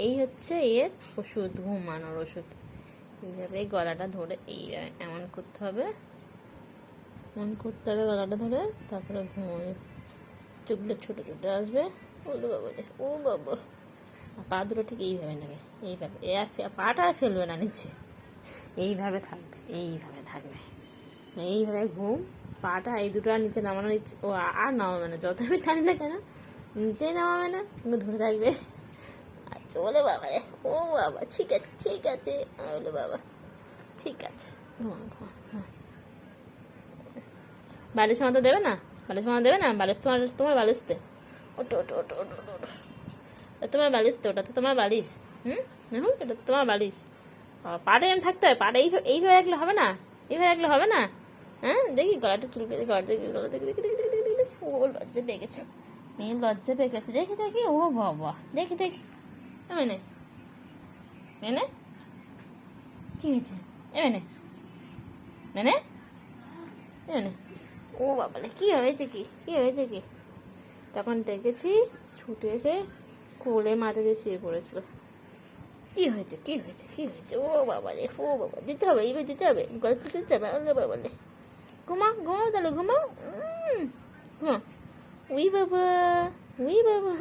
এই হচ্ছে এর ওষুধ, ঘুমানোর ওষুধ। এইভাবে গলাটা ধরে এইভাবে এমন করতে হবে, এমন করতে হবে গলাটা ধরে, তারপরে ঘুমোবে। চোখটা ছোটো ছোটো আসবে। ও বাবা রে, ও বাবা। আর পা দুটো ঠিক এইভাবে নেবে, এইভাবে। পাটা আর ফেলবে না নিচে, এইভাবে থাকবে, এইভাবে থাকবে, এইভাবে ঘুম। পাটা এই দুটো আর নিচে নামানোর ইচ্ছে, ও আর নামাবে না, যত আমি টানি না কেন নিচেই নামাবে না, কিন্তু ধরে থাকবে। আচ্ছা, ওলে বাবা রে, ও বাবা, ঠিক আছে ঠিক আছে, ওলে বাবা, ঠিক আছে। ঘুমা ঘুমা ঘুমা। বালিশ মাথা দেবে না, বালিশ মাথা দেবে না, বালিশ তোমার, তোমার বালিশতে। ওটো ওটো ওটো ওটো ওটো ওটো, তোমার বালিশ তো, ওটা তো তোমার বালিশ। হুম, এটা তোমার বালিশ। পাটা এমন থাকতে হবে, পাটা এইভাবে রাখলে হবে না, এইভাবে রাখলে হবে না। হ্যাঁ, দেখি গলাটা চুলকে, দেখি গলা দেখি, গলা দেখি, দেখি দেখি দেখি দেখি দেখি। ও লজ্জা পেয়ে গেছে, মেয়ে লজ্জা পেয়ে গেছে। দেখি দেখি, ও বাবা, দেখি দেখি। এমনে মেনে কি হয়েছে, এমনে মেনে এমনে। ও বাবা রে, কি হয়েছে, কি কি হয়েছে কি? তখন দেখেছি ছুটে এসে কোলে মাথা দিয়ে শুয়ে পড়েছিল। কি হয়েছে, কি হয়েছে, কি হয়েছে? ও বাবা রে, ও বাবা, দিতে হবে, এইবার দিতে হবে, গল্প দিতে হবে। ও বাবা রে, ঘুমাও ঘুমাও তাহলে, ঘুমাও। ঘুমাও। উই বাবা, উই বাবা,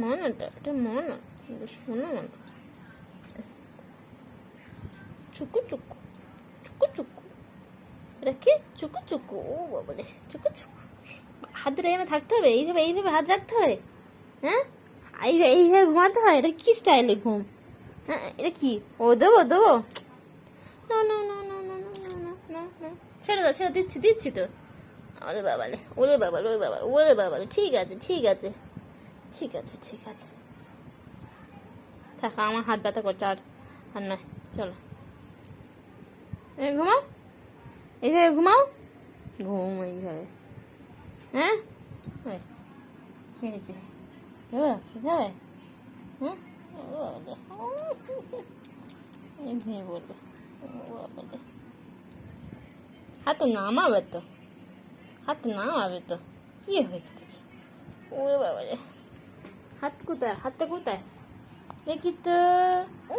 মনাটা, এটা মনা, শোনো মনা। চুকু চুকু, চুকু চুকু, এটা কি? চুকু চুকু, ও বাবা রে, চুকু চুকু। হাত ধরে এইভাবে থাকতে হবে, এইভাবে এইভাবে হাত রাখতে হয়। হ্যাঁ, এইভাবে এইভাবে ঘুমাতে হয়। এটা কি স্টাইলে ঘুম? হ্যাঁ, এটা কি? ও দেবো দেবো, না না না না না না না না না না, ছেড়ে দাও, ছেড়ে দিচ্ছি দিচ্ছি তো। ওরে বাবালে, ওরে বাবা, ওরে বাবা, ওরে বাবালে, ঠিক আছে ঠিক আছে ঠিক আছে ঠিক আছে। থাক, আমার হাত ব্যথা করছে আর, আর নয়, চলো ঘুমাও, এইভাবে ঘুমাও, ঘুম এইভাবে। হ্যাঁ, কি হয়েছে? দেবো, যাবে? হ্যাঁ, ঘুমিয়ে পড়বে। হাত তো নামাবে তো, হাত নামাবে তো, কি হয়েছে দেখি। ও বাবা রে, হাত কোথায়, হাতটা কোথায় দেখি তো। ও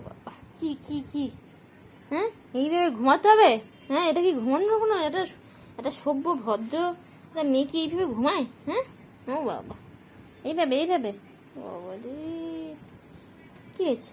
বাবা, কি কি কি? হ্যাঁ, এইভাবে ঘুমাতে হবে? হ্যাঁ, এটা কি ঘুমানোর কোনো, এটা এটা সভ্য ভদ্র একটা মেয়ে কি এইভাবে ঘুমায়? হ্যাঁ, ও বাবা, এইভাবে এইভাবে, বাবা রে, কি হয়েছে?